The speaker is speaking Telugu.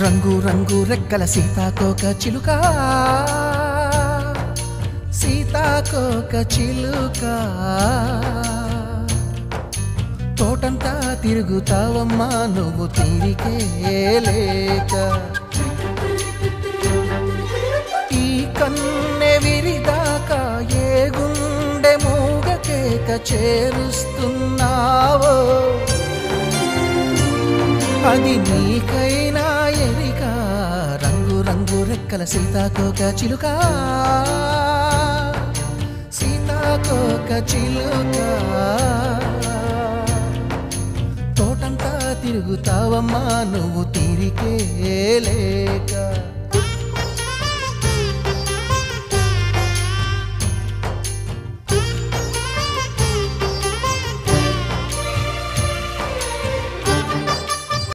రంగు రంగు రెక్కల సీతాకోక చిలుక సీతాకోక చిలుక తోటంతా తిరుగుతావమ్మా నువ్వు తీరికే లేక ఈ కన్నె విరిదాకా ఏ గుండె మూగకేక చేరుస్తున్నావో అది నీకైనా ఎరిక రంగు రంగు రెక్కల సీతాకోక చిలుక సీతాకోక చిలుక తోటంతా తిరుగుతావమ్మా నువ్వు తీరికే లేక